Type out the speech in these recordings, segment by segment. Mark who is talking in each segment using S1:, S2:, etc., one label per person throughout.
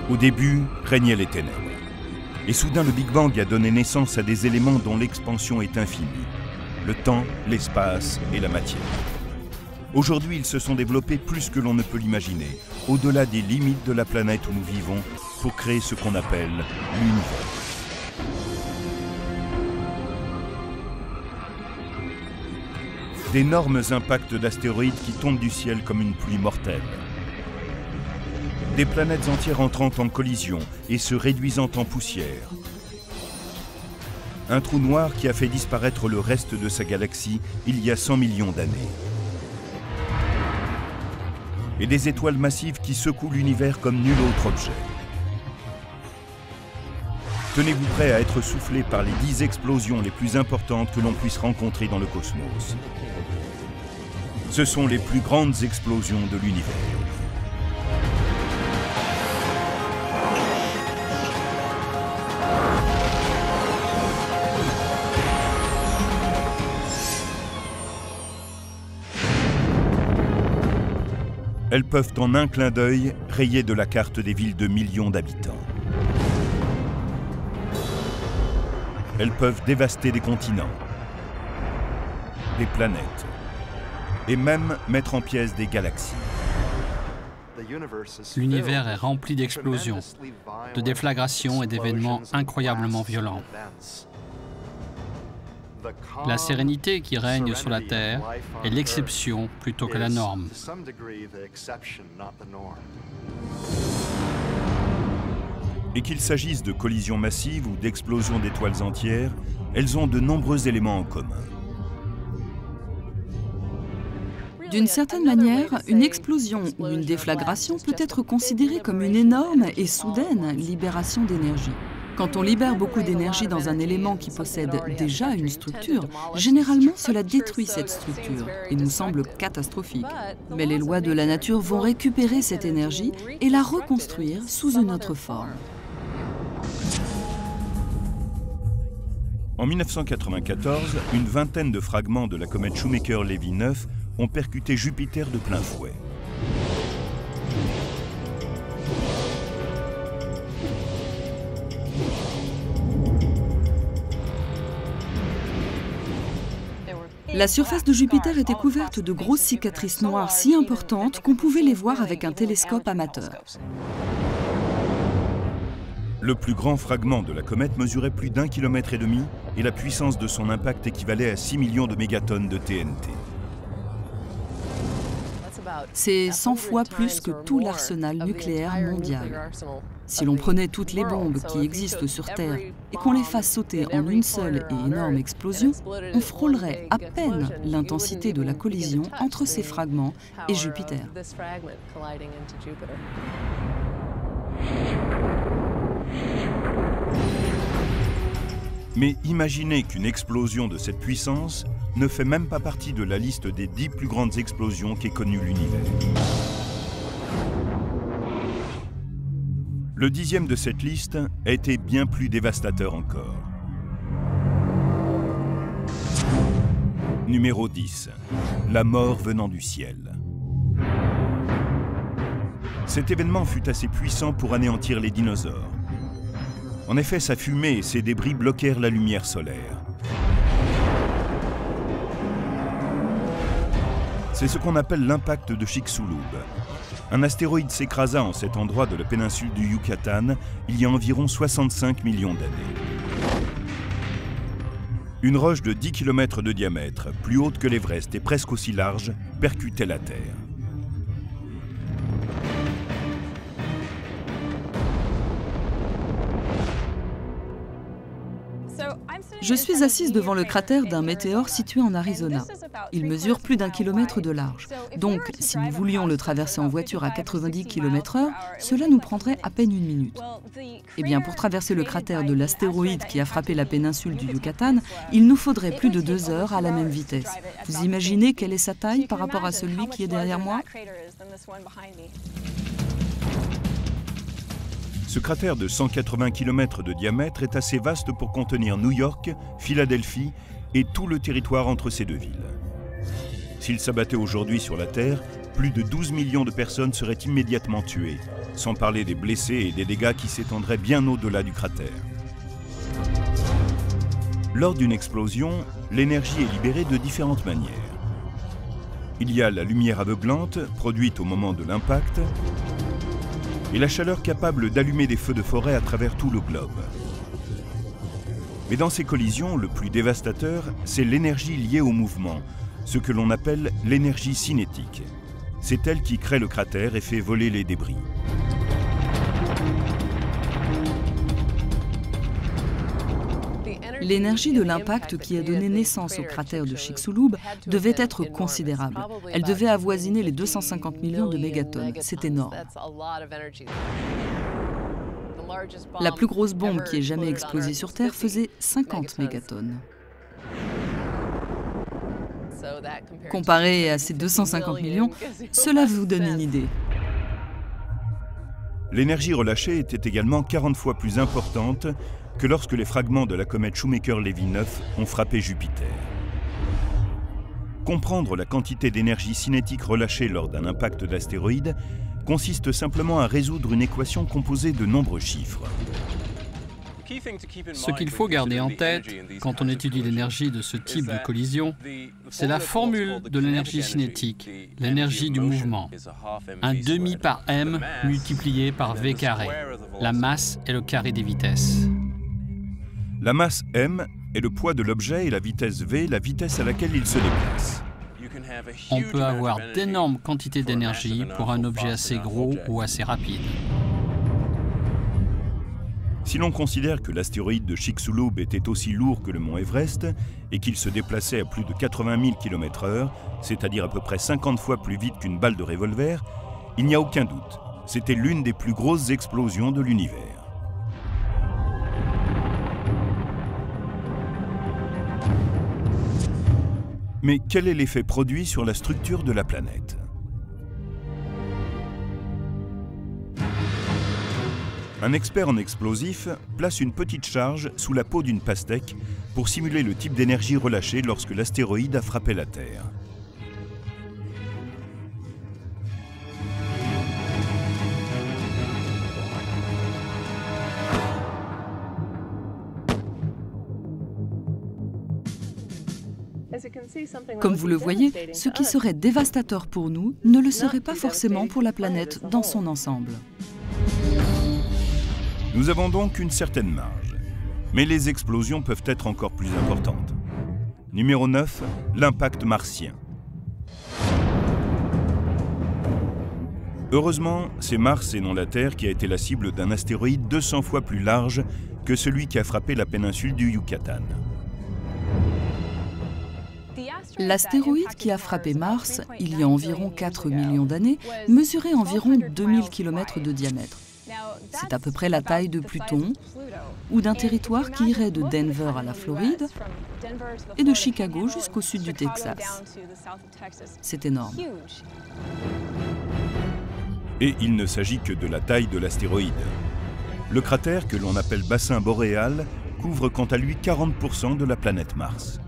S1: Au début, régnaient les ténèbres. Et soudain, le Big Bang a donné naissance à des éléments dont l'expansion est infinie. Le temps, l'espace et la matière. Aujourd'hui, ils se sont développés plus que l'on ne peut l'imaginer, au-delà des limites de la planète où nous vivons, pour créer ce qu'on appelle l'univers. D'énormes impacts d'astéroïdes qui tombent du ciel comme une pluie mortelle. Des planètes entières entrant en collision et se réduisant en poussière. Un trou noir qui a fait disparaître le reste de sa galaxie il y a 100 millions d'années. Et des étoiles massives qui secouent l'univers comme nul autre objet. Tenez-vous prêt à être soufflé par les 10 explosions les plus importantes que l'on puisse rencontrer dans le cosmos. Ce sont les plus grandes explosions de l'univers. Elles peuvent en un clin d'œil rayer de la carte des villes de millions d'habitants. Elles peuvent dévaster des continents, des planètes, et même mettre en pièces des galaxies.
S2: L'univers est rempli d'explosions, de déflagrations et d'événements incroyablement violents. La sérénité qui règne sur la Terre est l'exception plutôt que la norme.
S1: Et qu'il s'agisse de collisions massives ou d'explosions d'étoiles entières, elles ont de nombreux éléments en commun.
S3: D'une certaine manière, une explosion ou une déflagration peut être considérée comme une énorme et soudaine libération d'énergie. Quand on libère beaucoup d'énergie dans un élément qui possède déjà une structure, généralement cela détruit cette structure et nous semble catastrophique. Mais les lois de la nature vont récupérer cette énergie et la reconstruire sous une autre forme.
S1: En 1994, une vingtaine de fragments de la comète Shoemaker-Levy 9 ont percuté Jupiter de plein fouet.
S3: La surface de Jupiter était couverte de grosses cicatrices noires si importantes qu'on pouvait les voir avec un télescope amateur.
S1: Le plus grand fragment de la comète mesurait plus d'1,5 km et la puissance de son impact équivalait à 6 millions de mégatonnes de TNT.
S3: C'est 100 fois plus que tout l'arsenal nucléaire mondial. Si l'on prenait toutes les bombes qui existent sur Terre et qu'on les fasse sauter en une seule et énorme explosion, on frôlerait à peine l'intensité de la collision entre ces fragments et Jupiter.
S1: Mais imaginez qu'une explosion de cette puissance ne fait même pas partie de la liste des 10 plus grandes explosions qu'ait connue l'univers. Le 10e de cette liste a été bien plus dévastateur encore. Numéro 10. La mort venant du ciel. Cet événement fut assez puissant pour anéantir les dinosaures. En effet, sa fumée et ses débris bloquèrent la lumière solaire. C'est ce qu'on appelle l'impact de Chicxulub. Un astéroïde s'écrasa en cet endroit de la péninsule du Yucatan il y a environ 65 millions d'années. Une roche de 10 km de diamètre, plus haute que l'Everest et presque aussi large, percutait la Terre.
S3: Je suis assise devant le cratère d'un météore situé en Arizona. Il mesure plus d'1 kilomètre de large. Donc, si nous voulions le traverser en voiture à 90 km/h, cela nous prendrait à peine 1 minute. Eh bien, pour traverser le cratère de l'astéroïde qui a frappé la péninsule du Yucatan, il nous faudrait plus de 2 heures à la même vitesse. Vous imaginez quelle est sa taille par rapport à celui qui est derrière moi ?
S1: Ce cratère de 180 km de diamètre est assez vaste pour contenir New York, Philadelphie et tout le territoire entre ces deux villes. S'il s'abattait aujourd'hui sur la Terre, plus de 12 millions de personnes seraient immédiatement tuées, sans parler des blessés et des dégâts qui s'étendraient bien au-delà du cratère. Lors d'une explosion, l'énergie est libérée de différentes manières. Il y a la lumière aveuglante, produite au moment de l'impact, et la chaleur capable d'allumer des feux de forêt à travers tout le globe. Mais dans ces collisions, le plus dévastateur, c'est l'énergie liée au mouvement, ce que l'on appelle l'énergie cinétique. C'est elle qui crée le cratère et fait voler les débris.
S3: L'énergie de l'impact qui a donné naissance au cratère de Chicxulub devait être considérable. Elle devait avoisiner les 250 millions de mégatonnes. C'est énorme. La plus grosse bombe qui ait jamais explosé sur Terre faisait 50 mégatonnes. Comparé à ces 250 millions, cela vous donne une idée.
S1: L'énergie relâchée était également 40 fois plus importante que lorsque les fragments de la comète Shoemaker-Levy 9 ont frappé Jupiter. Comprendre la quantité d'énergie cinétique relâchée lors d'un impact d'astéroïde consiste simplement à résoudre une équation composée de nombreux chiffres.
S2: Ce qu'il faut garder en tête quand on étudie l'énergie de ce type de collision, c'est la formule de l'énergie cinétique, l'énergie du mouvement. Un demi par m multiplié par v carré. La masse est le carré des vitesses.
S1: La masse m est le poids de l'objet et la vitesse v, la vitesse à laquelle il se déplace.
S2: On peut avoir d'énormes quantités d'énergie pour un objet assez gros ou assez rapide.
S1: Si l'on considère que l'astéroïde de Chicxulub était aussi lourd que le mont Everest et qu'il se déplaçait à plus de 80 000 km/h, c'est-à-dire à peu près 50 fois plus vite qu'une balle de revolver, il n'y a aucun doute, c'était l'une des plus grosses explosions de l'univers. Mais quel est l'effet produit sur la structure de la planète ? Un expert en explosifs place une petite charge sous la peau d'une pastèque pour simuler le type d'énergie relâchée lorsque l'astéroïde a frappé la Terre.
S3: Comme vous le voyez, ce qui serait dévastateur pour nous ne le serait pas forcément pour la planète dans son ensemble.
S1: Nous avons donc une certaine marge, mais les explosions peuvent être encore plus importantes. Numéro 9, l'impact martien. Heureusement, c'est Mars et non la Terre qui a été la cible d'un astéroïde 200 fois plus large que celui qui a frappé la péninsule du Yucatan.
S3: L'astéroïde qui a frappé Mars, il y a environ 4 millions d'années, mesurait environ 2000 km de diamètre. C'est à peu près la taille de Pluton ou d'un territoire qui irait de Denver à la Floride et de Chicago jusqu'au sud du Texas. C'est énorme.
S1: Et il ne s'agit que de la taille de l'astéroïde. Le cratère, que l'on appelle bassin boréal, couvre quant à lui 40% de la planète Mars.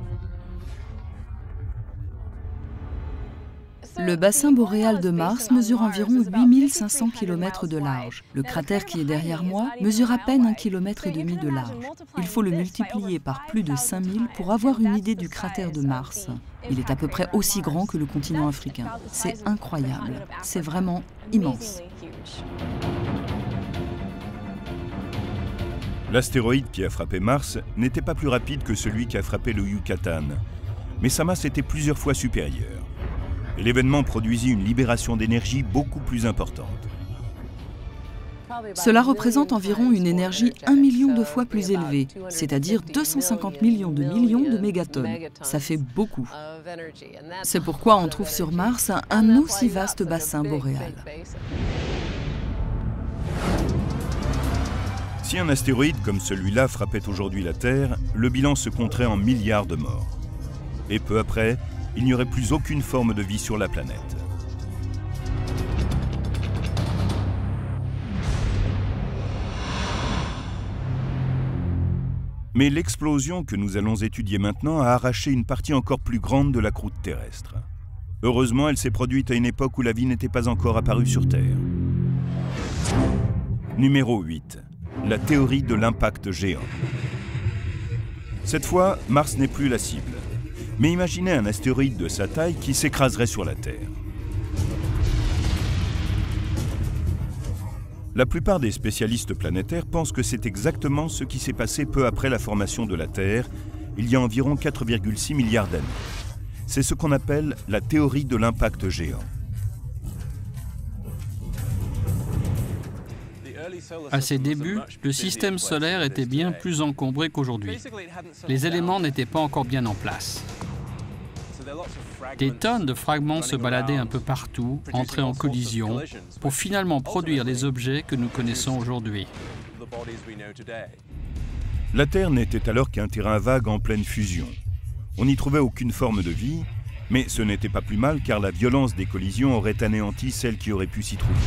S3: Le bassin boréal de Mars mesure environ 8500 km de large. Le cratère qui est derrière moi mesure à peine 1,5 km de large. Il faut le multiplier par plus de 5000 pour avoir une idée du cratère de Mars. Il est à peu près aussi grand que le continent africain. C'est incroyable. C'est vraiment immense.
S1: L'astéroïde qui a frappé Mars n'était pas plus rapide que celui qui a frappé le Yucatan, mais sa masse était plusieurs fois supérieure. Et l'événement produisit une libération d'énergie beaucoup plus importante.
S3: Cela représente environ une énergie 1 million de fois plus élevée, c'est-à-dire 250 millions de mégatonnes. Ça fait beaucoup. C'est pourquoi on trouve sur Mars un aussi vaste bassin boréal.
S1: Si un astéroïde comme celui-là frappait aujourd'hui la Terre, le bilan se compterait en milliards de morts. Et peu après, il n'y aurait plus aucune forme de vie sur la planète. Mais l'explosion que nous allons étudier maintenant a arraché une partie encore plus grande de la croûte terrestre. Heureusement, elle s'est produite à une époque où la vie n'était pas encore apparue sur Terre. Numéro 8. La théorie de l'impact géant. Cette fois, Mars n'est plus la cible. Mais imaginez un astéroïde de sa taille qui s'écraserait sur la Terre. La plupart des spécialistes planétaires pensent que c'est exactement ce qui s'est passé peu après la formation de la Terre, il y a environ 4,6 milliards d'années. C'est ce qu'on appelle la théorie de l'impact géant.
S2: À ses débuts, le système solaire était bien plus encombré qu'aujourd'hui. Les éléments n'étaient pas encore bien en place. Des tonnes de fragments se baladaient un peu partout, entraient en collision, pour finalement produire les objets que nous connaissons aujourd'hui.
S1: La Terre n'était alors qu'un terrain vague en pleine fusion. On n'y trouvait aucune forme de vie, mais ce n'était pas plus mal car la violence des collisions aurait anéanti celle qui aurait pu s'y trouver.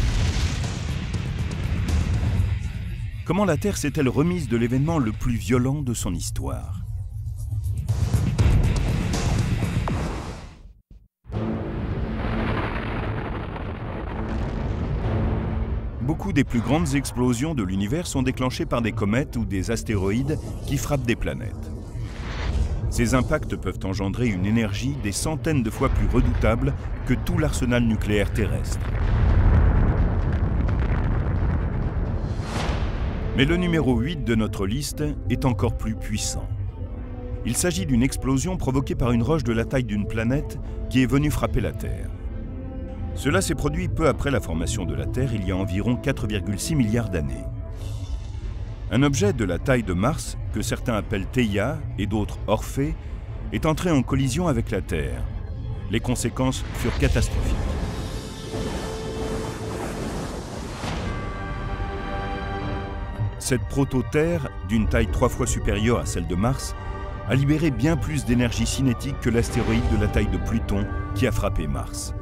S1: Comment la Terre s'est-elle remise de l'événement le plus violent de son histoire ? Beaucoup des plus grandes explosions de l'univers sont déclenchées par des comètes ou des astéroïdes qui frappent des planètes. Ces impacts peuvent engendrer une énergie des centaines de fois plus redoutable que tout l'arsenal nucléaire terrestre. Mais le numéro 8 de notre liste est encore plus puissant. Il s'agit d'une explosion provoquée par une roche de la taille d'une planète qui est venue frapper la Terre. Cela s'est produit peu après la formation de la Terre, il y a environ 4,6 milliards d'années. Un objet de la taille de Mars, que certains appellent Theia et d'autres Orphée, est entré en collision avec la Terre. Les conséquences furent catastrophiques. Cette proto-Terre, d'une taille 3 fois supérieure à celle de Mars, a libéré bien plus d'énergie cinétique que l'astéroïde de la taille de Pluton qui a frappé Mars.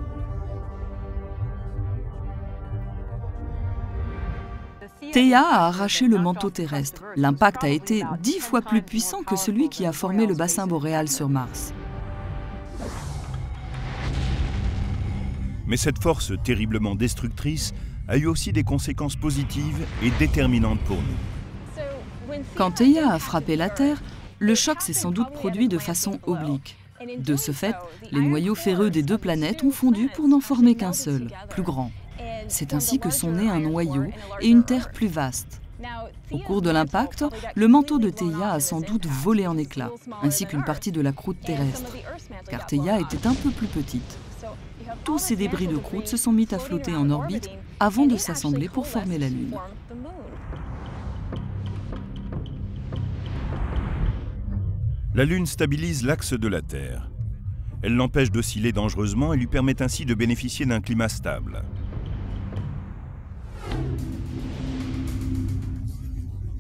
S3: Theia a arraché le manteau terrestre. L'impact a été 10 fois plus puissant que celui qui a formé le bassin boréal sur Mars.
S1: Mais cette force terriblement destructrice a eu aussi des conséquences positives et déterminantes pour nous.
S3: Quand Theia a frappé la Terre, le choc s'est sans doute produit de façon oblique. De ce fait, les noyaux ferreux des deux planètes ont fondu pour n'en former qu'un seul, plus grand. C'est ainsi que sont nés un noyau et une Terre plus vaste. Au cours de l'impact, le manteau de Theia a sans doute volé en éclats, ainsi qu'une partie de la croûte terrestre, car Theia était un peu plus petite. Tous ces débris de croûte se sont mis à flotter en orbite avant de s'assembler pour former la Lune.
S1: La Lune stabilise l'axe de la Terre. Elle l'empêche d'osciller dangereusement et lui permet ainsi de bénéficier d'un climat stable.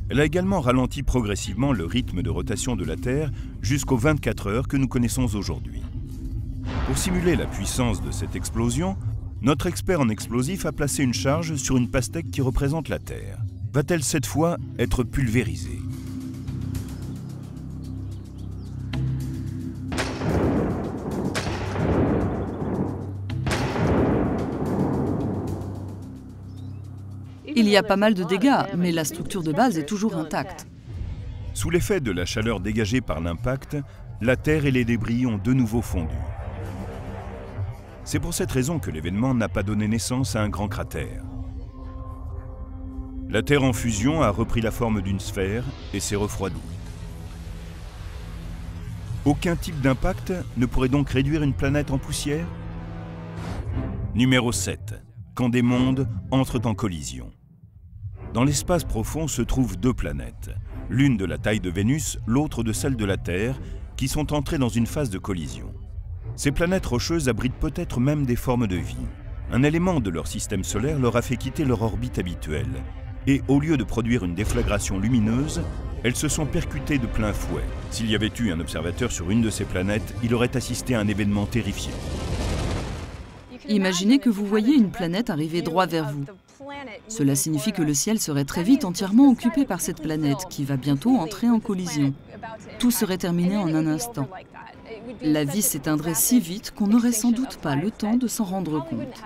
S1: Elle a également ralenti progressivement le rythme de rotation de la Terre jusqu'aux 24 heures que nous connaissons aujourd'hui. Pour simuler la puissance de cette explosion, notre expert en explosifs a placé une charge sur une pastèque qui représente la Terre. Va-t-elle cette fois être pulvérisée ?
S3: Il y a pas mal de dégâts, mais la structure de base est toujours intacte.
S1: Sous l'effet de la chaleur dégagée par l'impact, la Terre et les débris ont de nouveau fondu. C'est pour cette raison que l'événement n'a pas donné naissance à un grand cratère. La Terre en fusion a repris la forme d'une sphère et s'est refroidie. Aucun type d'impact ne pourrait donc réduire une planète en poussière ? Numéro 7. Quand des mondes entrent en collision. Dans l'espace profond se trouvent deux planètes, l'une de la taille de Vénus, l'autre de celle de la Terre, qui sont entrées dans une phase de collision. Ces planètes rocheuses abritent peut-être même des formes de vie. Un élément de leur système solaire leur a fait quitter leur orbite habituelle. Et au lieu de produire une déflagration lumineuse, elles se sont percutées de plein fouet. S'il y avait eu un observateur sur une de ces planètes, il aurait assisté à un événement terrifiant.
S3: Imaginez que vous voyez une planète arriver droit vers vous. Cela signifie que le ciel serait très vite entièrement occupé par cette planète qui va bientôt entrer en collision. Tout serait terminé en un instant. La vie s'éteindrait si vite qu'on n'aurait sans doute pas le temps de s'en rendre compte.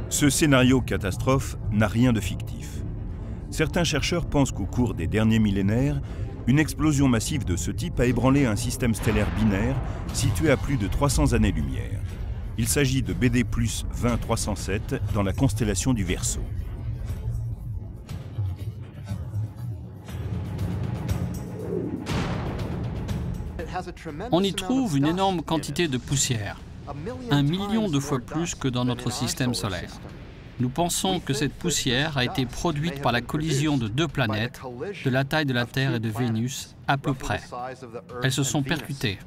S1: Ce scénario catastrophe n'a rien de fictif. Certains chercheurs pensent qu'au cours des derniers millénaires, une explosion massive de ce type a ébranlé un système stellaire binaire situé à plus de 300 années-lumière. Il s'agit de BD plus 20307 dans la constellation du Verseau.
S2: On y trouve une énorme quantité de poussière, 1 million de fois plus que dans notre système solaire. Nous pensons que cette poussière a été produite par la collision de deux planètes de la taille de la Terre et de Vénus à peu près. Elles se sont percutées.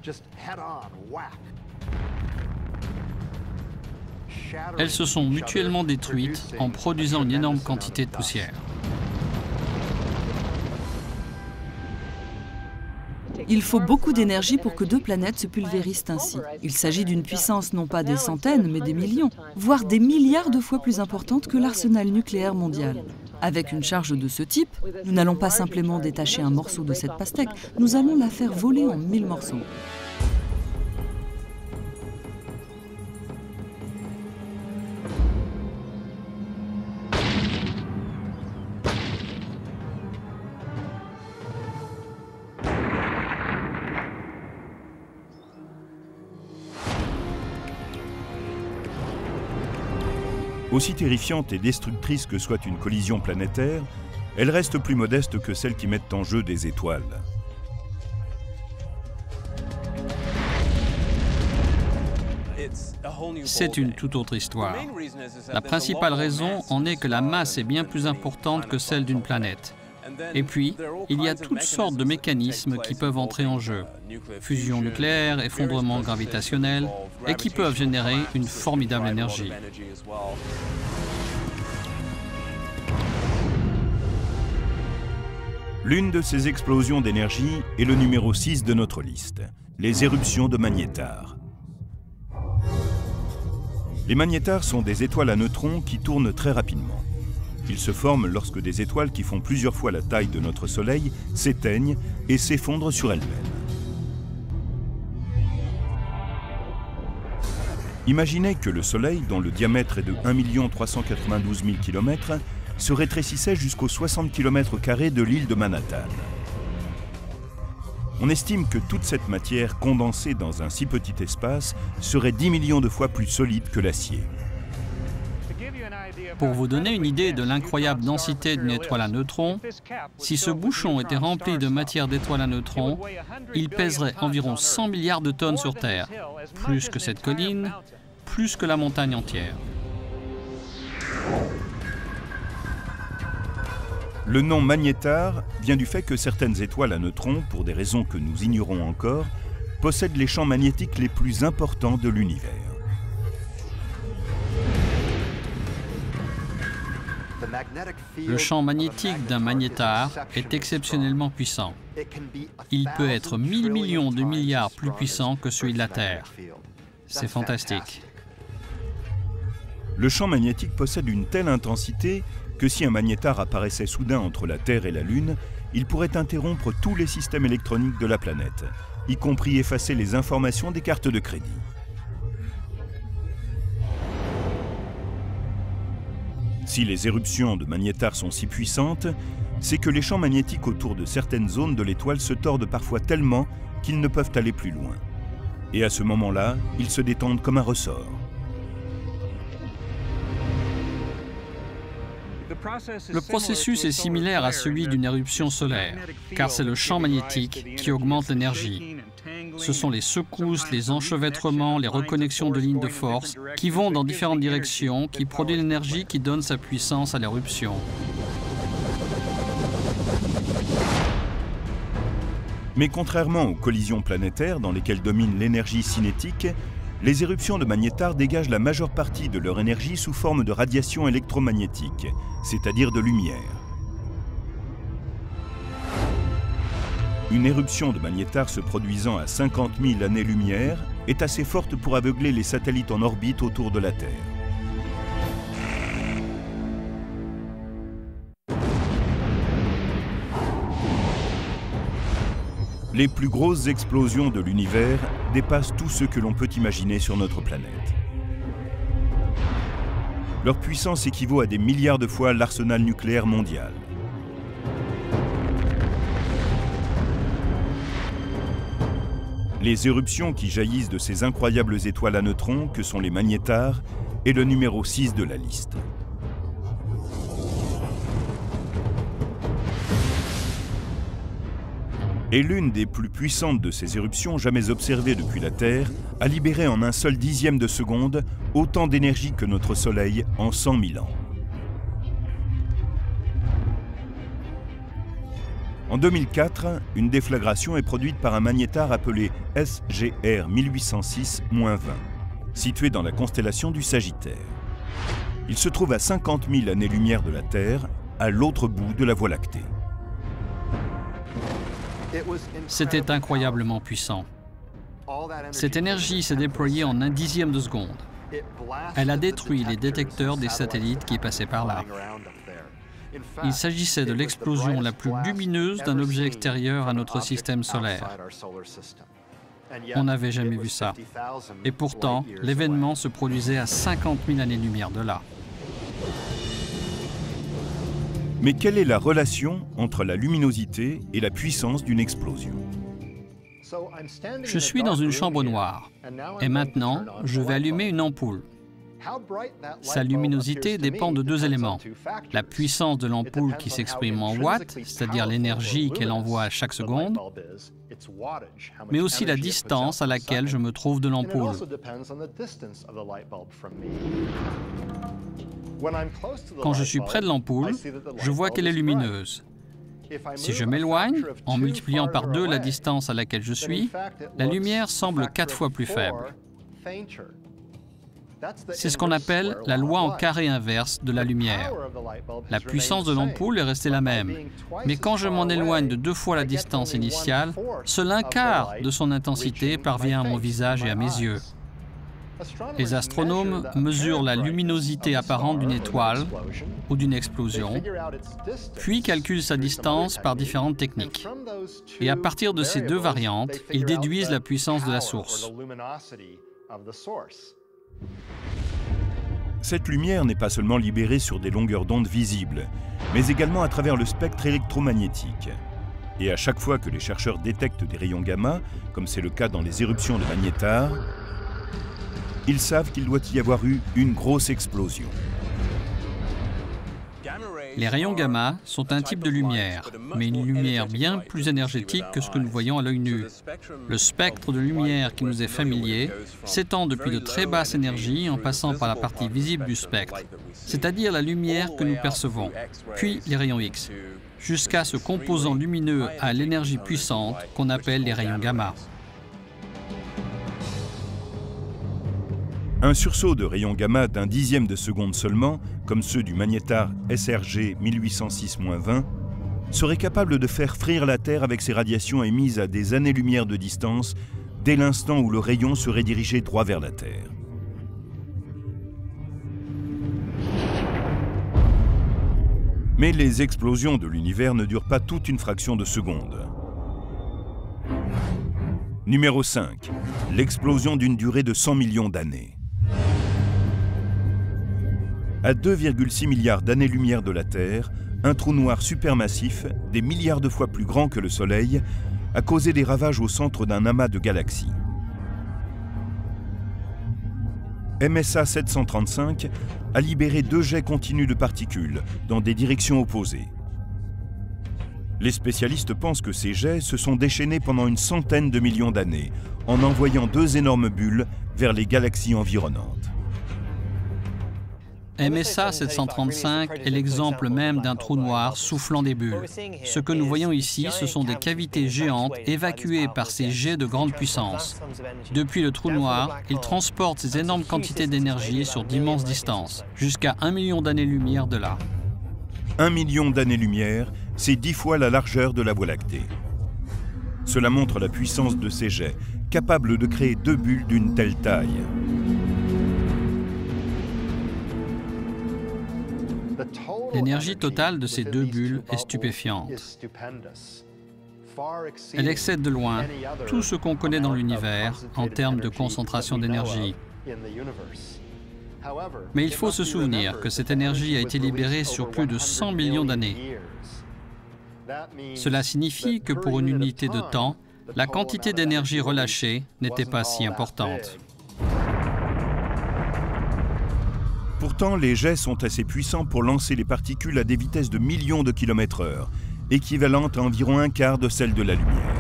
S2: Elles se sont mutuellement détruites en produisant une énorme quantité de poussière.
S3: Il faut beaucoup d'énergie pour que deux planètes se pulvérisent ainsi. Il s'agit d'une puissance non pas des centaines, mais des millions, voire des milliards de fois plus importante que l'arsenal nucléaire mondial. Avec une charge de ce type, nous n'allons pas simplement détacher un morceau de cette pastèque, nous allons la faire voler en 1000 morceaux.
S1: Aussi terrifiante et destructrice que soit une collision planétaire, elle reste plus modeste que celles qui mettent en jeu des étoiles.
S2: C'est une toute autre histoire. La principale raison en est que la masse est bien plus importante que celle d'une planète. Et puis, il y a toutes sortes de mécanismes qui peuvent entrer en jeu. Fusion nucléaire, effondrement gravitationnel, et qui peuvent générer une formidable énergie.
S1: L'une de ces explosions d'énergie est le numéro 6 de notre liste, les éruptions de magnétars. Les magnétars sont des étoiles à neutrons qui tournent très rapidement. Ils se forment lorsque des étoiles qui font plusieurs fois la taille de notre Soleil s'éteignent et s'effondrent sur elles-mêmes. Imaginez que le Soleil, dont le diamètre est de 1 392 000 km, se rétrécissait jusqu'aux 60 km² de l'île de Manhattan. On estime que toute cette matière condensée dans un si petit espace serait 10 millions de fois plus solide que l'acier.
S2: Pour vous donner une idée de l'incroyable densité d'une étoile à neutrons, si ce bouchon était rempli de matière d'étoiles à neutrons, il pèserait environ 100 milliards de tonnes sur Terre, plus que cette colline, plus que la montagne entière.
S1: Le nom magnétar vient du fait que certaines étoiles à neutrons, pour des raisons que nous ignorons encore, possèdent les champs magnétiques les plus importants de l'univers.
S2: Le champ magnétique d'un magnétar est exceptionnellement puissant. Il peut être 1000 millions de milliards plus puissant que celui de la Terre. C'est fantastique.
S1: Le champ magnétique possède une telle intensité que si un magnétar apparaissait soudain entre la Terre et la Lune, il pourrait interrompre tous les systèmes électroniques de la planète, y compris effacer les informations des cartes de crédit. Si les éruptions de magnétars sont si puissantes, c'est que les champs magnétiques autour de certaines zones de l'étoile se tordent parfois tellement qu'ils ne peuvent aller plus loin. Et à ce moment-là, ils se détendent comme un ressort.
S2: Le processus est similaire à celui d'une éruption solaire, car c'est le champ magnétique qui augmente l'énergie. Ce sont les secousses, les enchevêtrements, les reconnexions de lignes de force qui vont dans différentes directions, qui produisent l'énergie qui donne sa puissance à l'éruption.
S1: Mais contrairement aux collisions planétaires dans lesquelles domine l'énergie cinétique, les éruptions de magnétars dégagent la majeure partie de leur énergie sous forme de radiation électromagnétique, c'est-à-dire de lumière. Une éruption de magnétar se produisant à 50 000 années-lumière est assez forte pour aveugler les satellites en orbite autour de la Terre. Les plus grosses explosions de l'univers dépassent tout ce que l'on peut imaginer sur notre planète. Leur puissance équivaut à des milliards de fois l'arsenal nucléaire mondial. Les éruptions qui jaillissent de ces incroyables étoiles à neutrons que sont les magnétars est le numéro 6 de la liste. Et l'une des plus puissantes de ces éruptions jamais observées depuis la Terre a libéré en un seul dixième de seconde autant d'énergie que notre Soleil en 100 000 ans. En 2004, une déflagration est produite par un magnétar appelé SGR 1806-20, situé dans la constellation du Sagittaire. Il se trouve à 50 000 années-lumière de la Terre, à l'autre bout de la Voie lactée.
S2: C'était incroyablement puissant. Cette énergie s'est déployée en un dixième de seconde. Elle a détruit les détecteurs des satellites qui passaient par là. Il s'agissait de l'explosion la plus lumineuse d'un objet extérieur à notre système solaire. On n'avait jamais vu ça. Et pourtant, l'événement se produisait à 50 000 années-lumière de là.
S1: Mais quelle est la relation entre la luminosité et la puissance d'une explosion?
S2: Je suis dans une chambre noire et maintenant, je vais allumer une ampoule. Sa luminosité dépend de deux éléments. La puissance de l'ampoule qui s'exprime en watts, c'est-à-dire l'énergie qu'elle envoie à chaque seconde, mais aussi la distance à laquelle je me trouve de l'ampoule. Quand je suis près de l'ampoule, je vois qu'elle est lumineuse. Si je m'éloigne, en multipliant par 2 la distance à laquelle je suis, la lumière semble 4 fois plus faible. C'est ce qu'on appelle la loi en carré inverse de la lumière. La puissance de l'ampoule est restée la même, mais quand je m'en éloigne de 2 fois la distance initiale, seul un quart de son intensité parvient à mon visage et à mes yeux. Les astronomes mesurent la luminosité apparente d'une étoile ou d'une explosion, puis calculent sa distance par différentes techniques. Et à partir de ces 2 variantes, ils déduisent la puissance de la source.
S1: Cette lumière n'est pas seulement libérée sur des longueurs d'onde visibles, mais également à travers le spectre électromagnétique. Et à chaque fois que les chercheurs détectent des rayons gamma, comme c'est le cas dans les éruptions de magnétars, ils savent qu'il doit y avoir eu une grosse explosion.
S2: Les rayons gamma sont un type de lumière, mais une lumière bien plus énergétique que ce que nous voyons à l'œil nu. Le spectre de lumière qui nous est familier s'étend depuis de très basses énergies en passant par la partie visible du spectre, c'est-à-dire la lumière que nous percevons, puis les rayons X, jusqu'à ce composant lumineux à l'énergie puissante qu'on appelle les rayons gamma.
S1: Un sursaut de rayons gamma d'un dixième de seconde seulement, comme ceux du magnétar SRG 1806-20, serait capable de faire frire la Terre avec ses radiations émises à des années-lumière de distance dès l'instant où le rayon serait dirigé droit vers la Terre. Mais les explosions de l'univers ne durent pas toute une fraction de seconde. Numéro 5. L'explosion d'une durée de 100 millions d'années. À 2,6 milliards d'années-lumière de la Terre, un trou noir supermassif, des milliards de fois plus grand que le Soleil, a causé des ravages au centre d'un amas de galaxies. MSA 735 a libéré 2 jets continus de particules dans des directions opposées. Les spécialistes pensent que ces jets se sont déchaînés pendant une centaine de millions d'années, en envoyant 2 énormes bulles vers les galaxies environnantes.
S2: MSA 735 est l'exemple même d'un trou noir soufflant des bulles. Ce que nous voyons ici, ce sont des cavités géantes évacuées par ces jets de grande puissance. Depuis le trou noir, il transporte ces énormes quantités d'énergie sur d'immenses distances, jusqu'à 1 million d'années-lumière de là.
S1: 1 million d'années-lumière, c'est 10 fois la largeur de la Voie lactée. Cela montre la puissance de ces jets, capables de créer 2 bulles d'une telle taille.
S2: L'énergie totale de ces 2 bulles est stupéfiante. Elle excède de loin tout ce qu'on connaît dans l'univers en termes de concentration d'énergie. Mais il faut se souvenir que cette énergie a été libérée sur plus de 100 millions d'années. Cela signifie que pour une unité de temps, la quantité d'énergie relâchée n'était pas si importante.
S1: Pourtant, les jets sont assez puissants pour lancer les particules à des vitesses de millions de kilomètres/heure, équivalentes à environ un quart de celle de la lumière.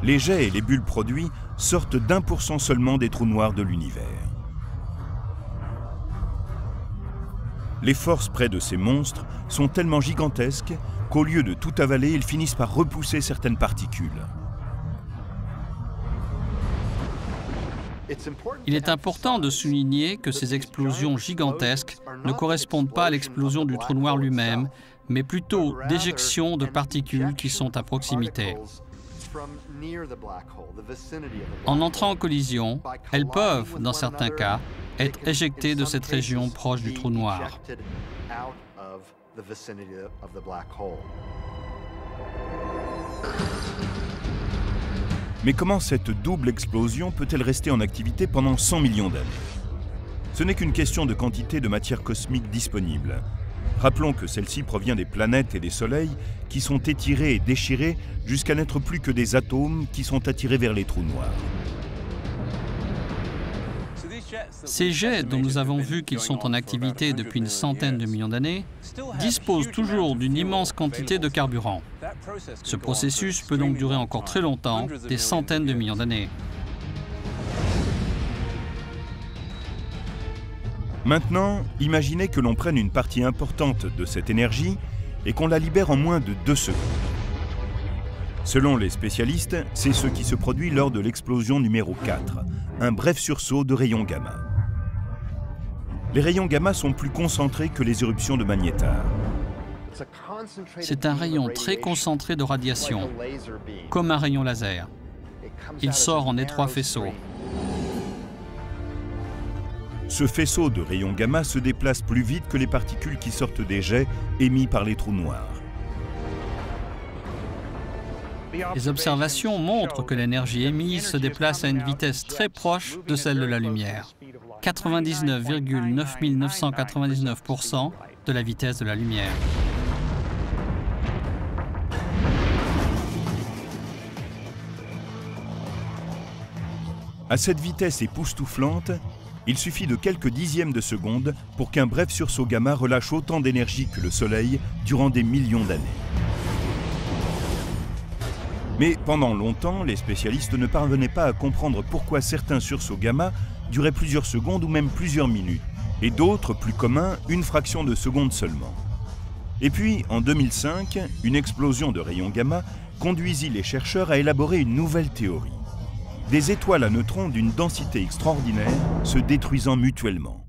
S1: Les jets et les bulles produits sortent d'1% seulement des trous noirs de l'univers. Les forces près de ces monstres sont tellement gigantesques qu'au lieu de tout avaler, ils finissent par repousser certaines particules.
S2: Il est important de souligner que ces explosions gigantesques ne correspondent pas à l'explosion du trou noir lui-même, mais plutôt d'éjections de particules qui sont à proximité. En entrant en collision, elles peuvent, dans certains cas, être éjectées de cette région proche du trou noir.
S1: Mais comment cette double explosion peut-elle rester en activité pendant 100 millions d'années? Ce n'est qu'une question de quantité de matière cosmique disponible. Rappelons que celle-ci provient des planètes et des soleils qui sont étirés et déchirés jusqu'à n'être plus que des atomes qui sont attirés vers les trous noirs.
S2: Ces jets, dont nous avons vu qu'ils sont en activité depuis une centaine de millions d'années, disposent toujours d'une immense quantité de carburant. Ce processus peut donc durer encore très longtemps, des centaines de millions d'années.
S1: Maintenant, imaginez que l'on prenne une partie importante de cette énergie et qu'on la libère en moins de 2 secondes. Selon les spécialistes, c'est ce qui se produit lors de l'explosion numéro 4, un bref sursaut de rayons gamma. Les rayons gamma sont plus concentrés que les éruptions de magnétar.
S2: C'est un rayon très concentré de radiation, comme un rayon laser. Il sort en étroits faisceaux.
S1: Ce faisceau de rayons gamma se déplace plus vite que les particules qui sortent des jets émis par les trous noirs.
S2: Les observations montrent que l'énergie émise se déplace à une vitesse très proche de celle de la lumière, 99,9999% de la vitesse de la lumière.
S1: À cette vitesse époustouflante, il suffit de quelques dixièmes de seconde pour qu'un bref sursaut gamma relâche autant d'énergie que le Soleil durant des millions d'années. Mais pendant longtemps, les spécialistes ne parvenaient pas à comprendre pourquoi certains sursauts gamma duraient plusieurs secondes ou même plusieurs minutes, et d'autres, plus communs, une fraction de seconde seulement. Et puis, en 2005, une explosion de rayons gamma conduisit les chercheurs à élaborer une nouvelle théorie. Des étoiles à neutrons d'une densité extraordinaire se détruisant mutuellement.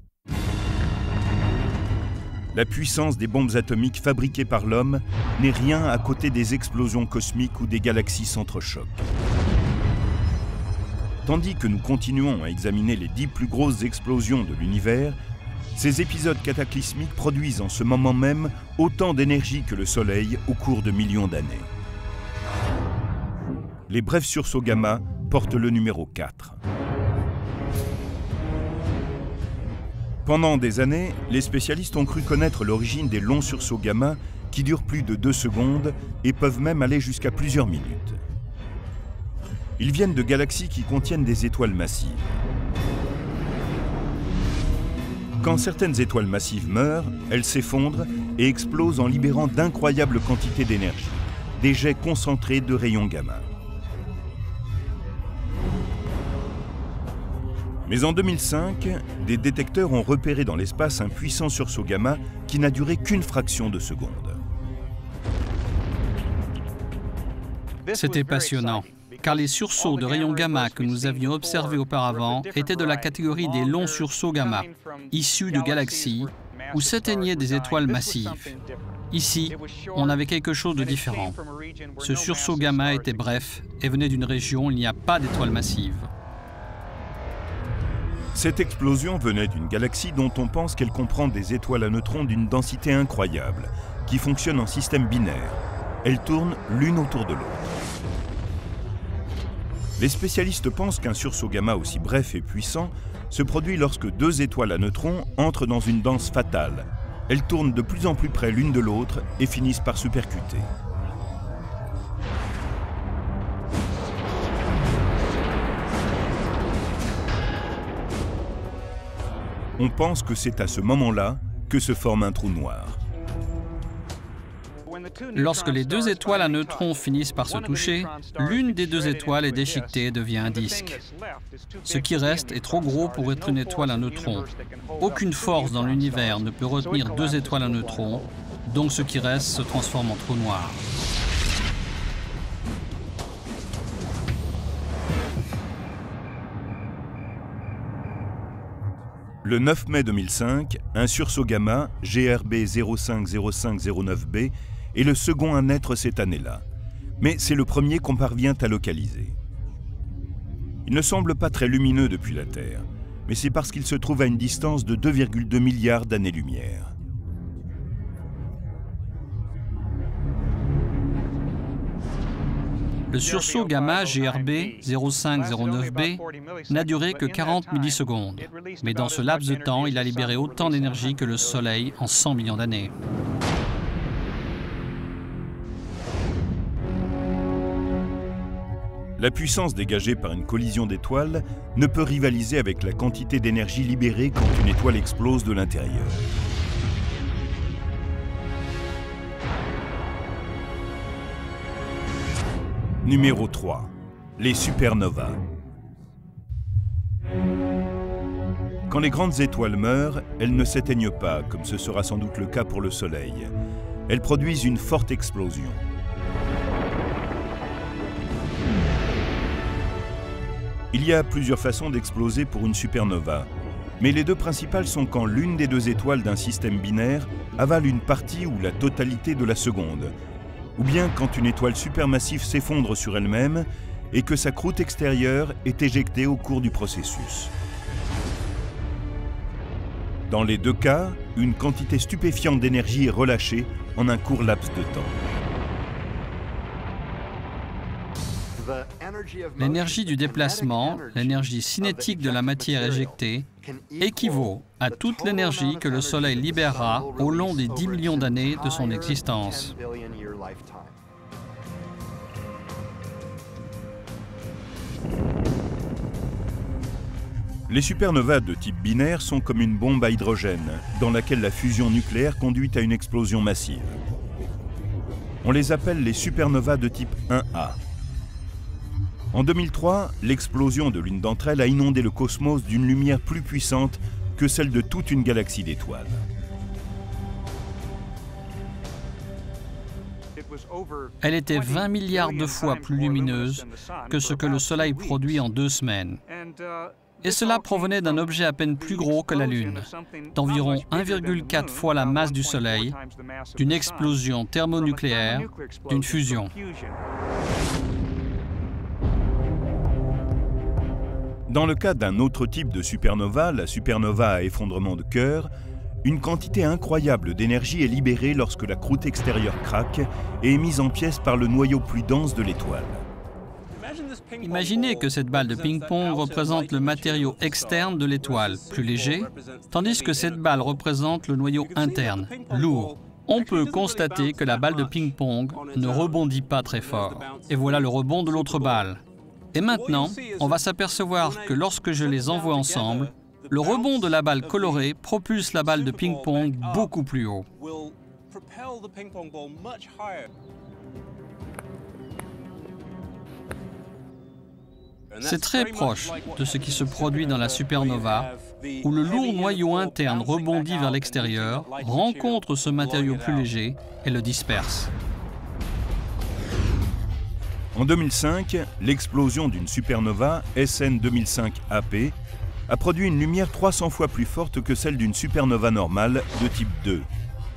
S1: La puissance des bombes atomiques fabriquées par l'homme n'est rien à côté des explosions cosmiques ou des galaxies s'entrechoquent. Tandis que nous continuons à examiner les 10 plus grosses explosions de l'univers, ces épisodes cataclysmiques produisent en ce moment même autant d'énergie que le Soleil au cours de millions d'années. Les brefs sursauts gamma portent le numéro 4. Pendant des années, les spécialistes ont cru connaître l'origine des longs sursauts gamma qui durent plus de 2 secondes et peuvent même aller jusqu'à plusieurs minutes. Ils viennent de galaxies qui contiennent des étoiles massives. Quand certaines étoiles massives meurent, elles s'effondrent et explosent en libérant d'incroyables quantités d'énergie, des jets concentrés de rayons gamma. Mais en 2005, des détecteurs ont repéré dans l'espace un puissant sursaut gamma qui n'a duré qu'une fraction de seconde.
S2: C'était passionnant, car les sursauts de rayons gamma que nous avions observés auparavant étaient de la catégorie des longs sursauts gamma, issus de galaxies où s'éteignaient des étoiles massives. Ici, on avait quelque chose de différent. Ce sursaut gamma était bref et venait d'une région où il n'y a pas d'étoiles massives.
S1: Cette explosion venait d'une galaxie dont on pense qu'elle comprend des étoiles à neutrons d'une densité incroyable, qui fonctionnent en système binaire, Elles tournent l'une autour de l'autre. Les spécialistes pensent qu'un sursaut gamma aussi bref et puissant se produit lorsque deux étoiles à neutrons entrent dans une danse fatale. Elles tournent de plus en plus près l'une de l'autre et finissent par se percuter. On pense que c'est à ce moment-là que se forme un trou noir.
S2: Lorsque les deux étoiles à neutrons finissent par se toucher, l'une des deux étoiles est déchiquetée et devient un disque. Ce qui reste est trop gros pour être une étoile à neutrons. Aucune force dans l'univers ne peut retenir deux étoiles à neutrons, donc ce qui reste se transforme en trou noir.
S1: Le 9 mai 2005, un sursaut gamma, GRB 050509b, est le second à naître cette année-là. Mais c'est le premier qu'on parvient à localiser. Il ne semble pas très lumineux depuis la Terre, mais c'est parce qu'il se trouve à une distance de 2,2 milliards d'années-lumière.
S2: Le sursaut gamma GRB 0509b n'a duré que 40 millisecondes, mais dans ce laps de temps, il a libéré autant d'énergie que le Soleil en 100 millions d'années.
S1: La puissance dégagée par une collision d'étoiles ne peut rivaliser avec la quantité d'énergie libérée quand une étoile explose de l'intérieur. Numéro 3. Les supernovas. Quand les grandes étoiles meurent, elles ne s'éteignent pas, comme ce sera sans doute le cas pour le Soleil. Elles produisent une forte explosion. Il y a plusieurs façons d'exploser pour une supernova, mais les deux principales sont quand l'une des deux étoiles d'un système binaire avale une partie ou la totalité de la seconde, ou bien quand une étoile supermassive s'effondre sur elle-même et que sa croûte extérieure est éjectée au cours du processus. Dans les deux cas, une quantité stupéfiante d'énergie est relâchée en un court laps de temps.
S2: L'énergie du déplacement, l'énergie cinétique de la matière éjectée, équivaut à toute l'énergie que le Soleil libérera au long des 10 millions d'années de son existence.
S1: Les supernovas de type binaire sont comme une bombe à hydrogène, dans laquelle la fusion nucléaire conduit à une explosion massive. On les appelle les supernovas de type 1A. En 2003, l'explosion de l'une d'entre elles a inondé le cosmos d'une lumière plus puissante que celle de toute une galaxie d'étoiles.
S2: Elle était 20 milliards de fois plus lumineuse que ce que le Soleil produit en 2 semaines. Et cela provenait d'un objet à peine plus gros que la Lune, d'environ 1,4 fois la masse du Soleil, d'une explosion thermonucléaire, d'une fusion.
S1: Dans le cas d'un autre type de supernova, la supernova à effondrement de cœur, une quantité incroyable d'énergie est libérée lorsque la croûte extérieure craque et est mise en pièces par le noyau plus dense de l'étoile.
S2: Imaginez que cette balle de ping-pong représente le matériau externe de l'étoile, plus léger, tandis que cette balle représente le noyau interne, lourd. On peut constater que la balle de ping-pong ne rebondit pas très fort. Et voilà le rebond de l'autre balle. Et maintenant, on va s'apercevoir que lorsque je les envoie ensemble, le rebond de la balle colorée propulse la balle de ping-pong beaucoup plus haut. C'est très proche de ce qui se produit dans la supernova, où le lourd noyau interne rebondit vers l'extérieur, rencontre ce matériau plus léger et le disperse.
S1: En 2005, l'explosion d'une supernova SN 2005 AP a produit une lumière 300 fois plus forte que celle d'une supernova normale de type 2.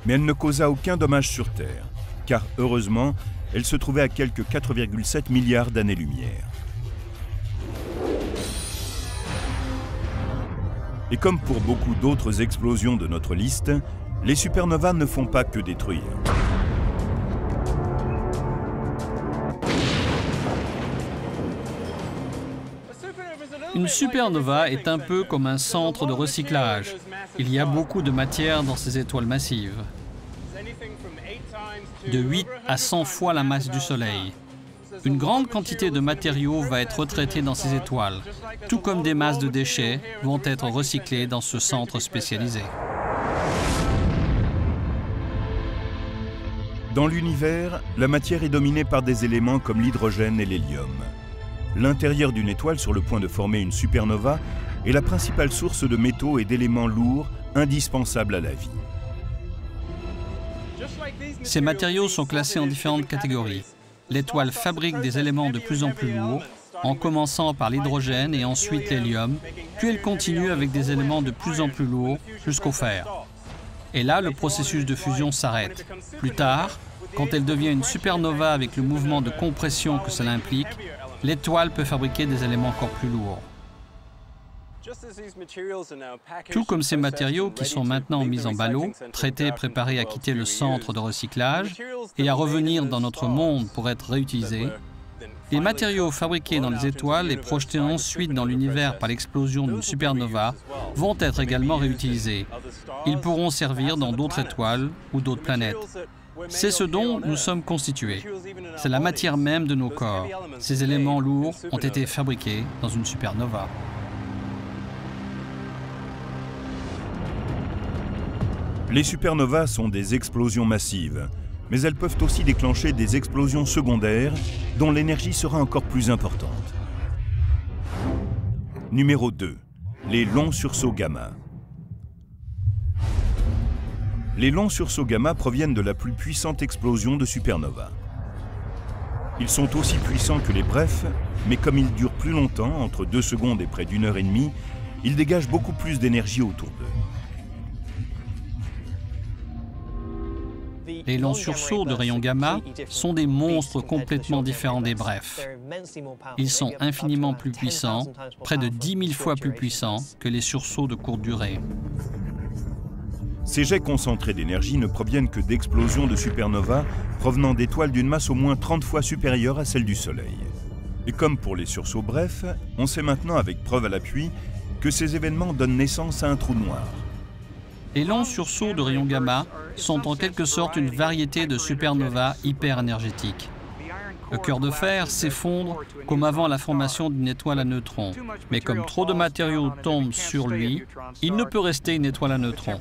S1: Mais elle ne causa aucun dommage sur Terre, car heureusement, elle se trouvait à quelques 4,7 milliards d'années-lumière. Et comme pour beaucoup d'autres explosions de notre liste, les supernovas ne font pas que détruire.
S2: Une supernova est un peu comme un centre de recyclage. Il y a beaucoup de matière dans ces étoiles massives. De 8 à 100 fois la masse du Soleil. Une grande quantité de matériaux va être retraitée dans ces étoiles, tout comme des masses de déchets vont être recyclées dans ce centre spécialisé.
S1: Dans l'univers, la matière est dominée par des éléments comme l'hydrogène et l'hélium. L'intérieur d'une étoile sur le point de former une supernova est la principale source de métaux et d'éléments lourds indispensables à la vie.
S2: Ces matériaux sont classés en différentes catégories. L'étoile fabrique des éléments de plus en plus lourds, en commençant par l'hydrogène et ensuite l'hélium, puis elle continue avec des éléments de plus en plus lourds jusqu'au fer. Et là, le processus de fusion s'arrête. Plus tard, quand elle devient une supernova avec le mouvement de compression que cela implique, l'étoile peut fabriquer des éléments encore plus lourds. Tout comme ces matériaux qui sont maintenant mis en ballot, traités, préparés à quitter le centre de recyclage et à revenir dans notre monde pour être réutilisés, les matériaux fabriqués dans les étoiles et projetés ensuite dans l'univers par l'explosion d'une supernova vont être également réutilisés. Ils pourront servir dans d'autres étoiles ou d'autres planètes. C'est ce dont nous sommes constitués. C'est la matière même de nos corps. Ces éléments lourds ont été fabriqués dans une supernova.
S1: Les supernovas sont des explosions massives, mais elles peuvent aussi déclencher des explosions secondaires dont l'énergie sera encore plus importante. Numéro 2. Les longs sursauts gamma. Les longs sursauts gamma proviennent de la plus puissante explosion de supernova. Ils sont aussi puissants que les brefs, mais comme ils durent plus longtemps, entre 2 secondes et près d'1 heure et demie, ils dégagent beaucoup plus d'énergie autour d'eux.
S2: Les longs sursauts de rayons gamma sont des monstres complètement différents des brefs. Ils sont infiniment plus puissants, près de 10 000 fois plus puissants que les sursauts de courte durée.
S1: Ces jets concentrés d'énergie ne proviennent que d'explosions de supernovas provenant d'étoiles d'une masse au moins 30 fois supérieure à celle du Soleil. Et comme pour les sursauts brefs, on sait maintenant avec preuve à l'appui que ces événements donnent naissance à un trou noir.
S2: Les longs sursauts de rayons gamma sont en quelque sorte une variété de supernovas hyper-énergétiques. Le cœur de fer s'effondre comme avant la formation d'une étoile à neutrons. Mais comme trop de matériaux tombent sur lui, il ne peut rester une étoile à neutrons.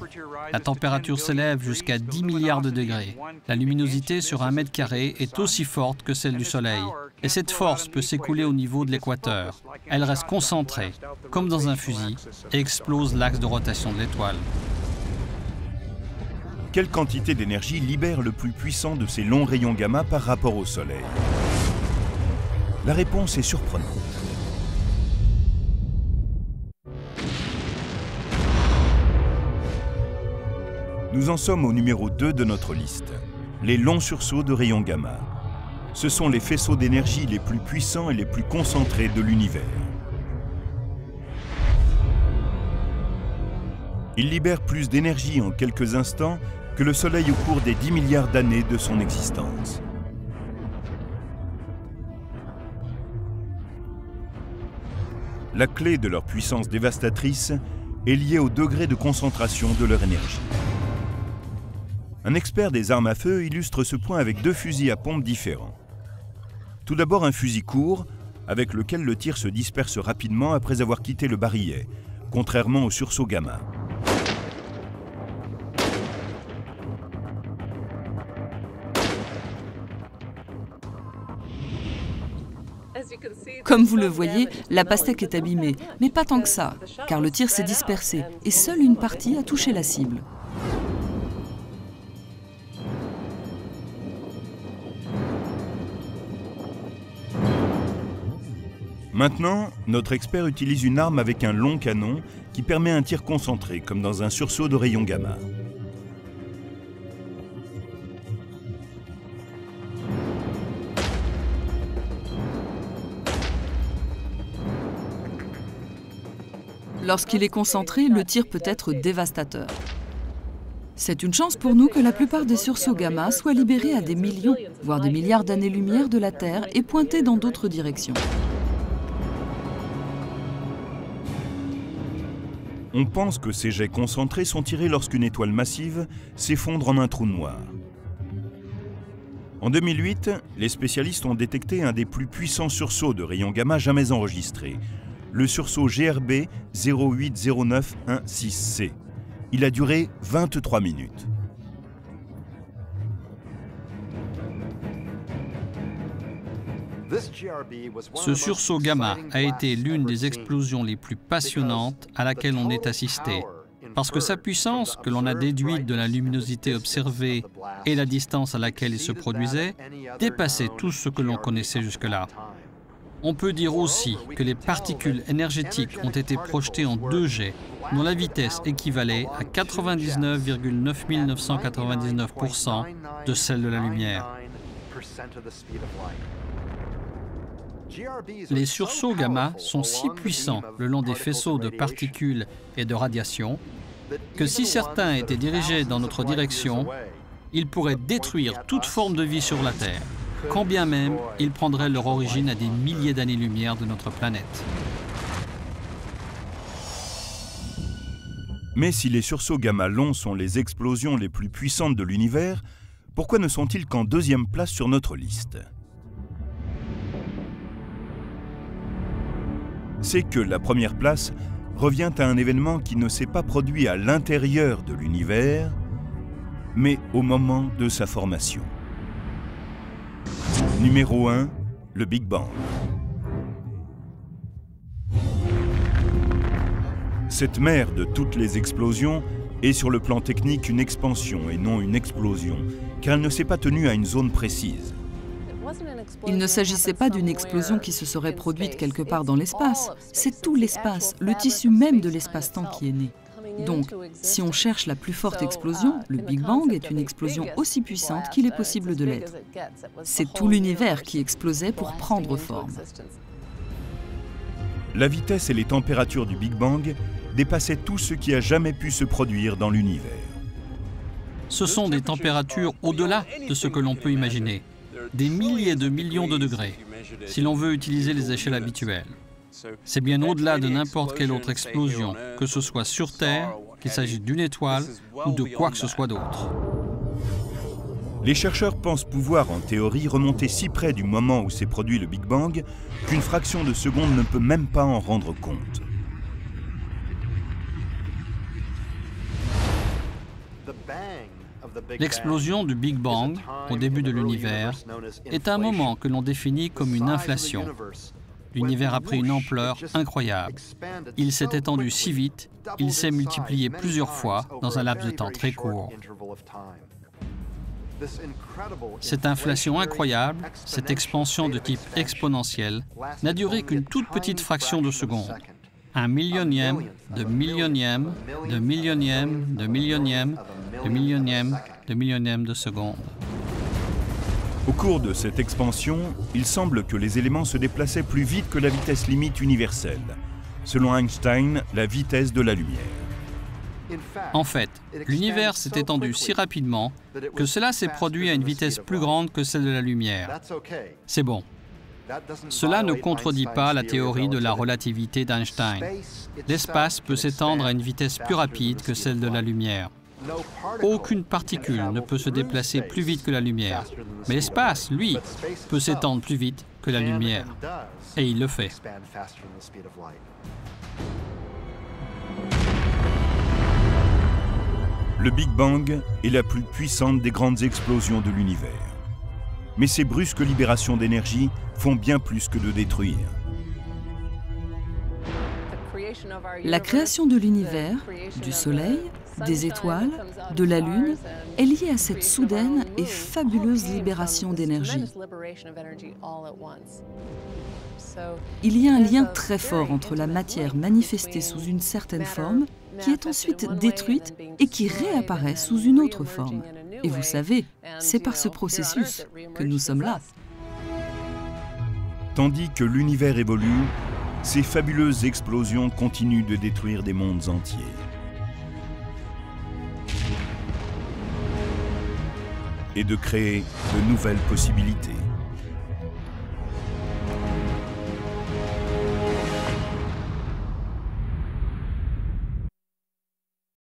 S2: La température s'élève jusqu'à 10 milliards de degrés. La luminosité sur 1 mètre carré est aussi forte que celle du Soleil. Et cette force peut s'écouler au niveau de l'équateur. Elle reste concentrée, comme dans un fusil, et explose l'axe de rotation de l'étoile.
S1: Quelle quantité d'énergie libère le plus puissant de ces longs rayons gamma par rapport au Soleil? La réponse est surprenante. Nous en sommes au numéro 2 de notre liste, les longs sursauts de rayons gamma. Ce sont les faisceaux d'énergie les plus puissants et les plus concentrés de l'univers. Ils libèrent plus d'énergie en quelques instants que le Soleil au cours des 10 milliards d'années de son existence. La clé de leur puissance dévastatrice est liée au degré de concentration de leur énergie. Un expert des armes à feu illustre ce point avec 2 fusils à pompe différents. Tout d'abord un fusil court, avec lequel le tir se disperse rapidement après avoir quitté le barillet, contrairement au sursaut gamma.
S3: Comme vous le voyez, la pastèque est abîmée, mais pas tant que ça, car le tir s'est dispersé et seule une partie a touché la cible.
S1: Maintenant, notre expert utilise une arme avec un long canon qui permet un tir concentré, comme dans un sursaut de rayons gamma.
S3: Lorsqu'il est concentré, le tir peut être dévastateur. C'est une chance pour nous que la plupart des sursauts gamma soient libérés à des millions, voire des milliards d'années-lumière de la Terre et pointés dans d'autres directions.
S1: On pense que ces jets concentrés sont tirés lorsqu'une étoile massive s'effondre en un trou noir. En 2008, les spécialistes ont détecté un des plus puissants sursauts de rayons gamma jamais enregistrés, le sursaut GRB 080916C. Il a duré 23 minutes.
S2: Ce sursaut gamma a été l'une des explosions les plus passionnantes à laquelle on ait assisté, parce que sa puissance, que l'on a déduite de la luminosité observée et la distance à laquelle il se produisait, dépassait tout ce que l'on connaissait jusque-là. On peut dire aussi que les particules énergétiques ont été projetées en deux jets, dont la vitesse équivalait à 99,9999% de celle de la lumière. Les sursauts gamma sont si puissants le long des faisceaux de particules et de radiation que si certains étaient dirigés dans notre direction, ils pourraient détruire toute forme de vie sur la Terre, quand bien même ils prendraient leur origine à des milliers d'années-lumière de notre planète.
S1: Mais si les sursauts gamma longs sont les explosions les plus puissantes de l'univers, pourquoi ne sont-ils qu'en deuxième place sur notre liste? C'est que la première place revient à un événement qui ne s'est pas produit à l'intérieur de l'univers, mais au moment de sa formation. Numéro 1, le Big Bang. Cette mère de toutes les explosions est sur le plan technique une expansion et non une explosion, car elle ne s'est pas tenue à une zone précise.
S3: Il ne s'agissait pas d'une explosion qui se serait produite quelque part dans l'espace. C'est tout l'espace, le tissu même de l'espace-temps qui est né. Donc, si on cherche la plus forte explosion, le Big Bang est une explosion aussi puissante qu'il est possible de l'être. C'est tout l'univers qui explosait pour prendre forme.
S1: La vitesse et les températures du Big Bang dépassaient tout ce qui a jamais pu se produire dans l'univers.
S2: Ce sont des températures au-delà de ce que l'on peut imaginer. Des milliers de millions de degrés, si l'on veut utiliser les échelles habituelles. C'est bien au-delà de n'importe quelle autre explosion, que ce soit sur Terre, qu'il s'agisse d'une étoile ou de quoi que ce soit d'autre.
S1: Les chercheurs pensent pouvoir, en théorie, remonter si près du moment où s'est produit le Big Bang qu'une fraction de seconde ne peut même pas en rendre compte.
S2: L'explosion du Big Bang, au début de l'univers, est un moment que l'on définit comme une inflation. L'univers a pris une ampleur incroyable. Il s'est étendu si vite, il s'est multiplié plusieurs fois dans un laps de temps très court. Cette inflation incroyable, cette expansion de type exponentiel, n'a duré qu'une toute petite fraction de seconde. Un millionième, de millionième, de millionième, de millionième, de millionième, de millionième de seconde.
S1: Au cours de cette expansion, il semble que les éléments se déplaçaient plus vite que la vitesse limite universelle. Selon Einstein, la vitesse de la lumière.
S2: En fait, l'univers s'est étendu si rapidement que cela s'est produit à une vitesse plus grande que celle de la lumière. C'est bon. Cela ne contredit pas la théorie de la relativité d'Einstein. L'espace peut s'étendre à une vitesse plus rapide que celle de la lumière. Aucune particule ne peut se déplacer plus vite que la lumière. Mais l'espace, lui, peut s'étendre plus vite que la lumière. Et il le fait.
S1: Le Big Bang est la plus puissante des grandes explosions de l'univers. Mais ces brusques libérations d'énergie font bien plus que de détruire.
S3: La création de l'univers, du Soleil, des étoiles, de la Lune, est liée à cette soudaine et fabuleuse libération d'énergie. Il y a un lien très fort entre la matière manifestée sous une certaine forme, qui est ensuite détruite et qui réapparaît sous une autre forme. Et vous savez, c'est par ce processus que nous sommes là.
S1: Tandis que l'univers évolue, ces fabuleuses explosions continuent de détruire des mondes entiers. Et de créer de nouvelles possibilités.